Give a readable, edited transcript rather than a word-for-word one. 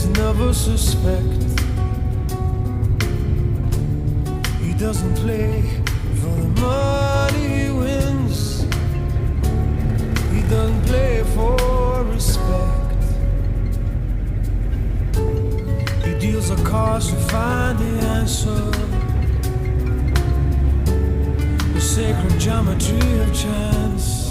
never suspect. He doesn't play for the money he wins. He doesn't play for respect. He deals the cards to find the answer. The sacred geometry of chance.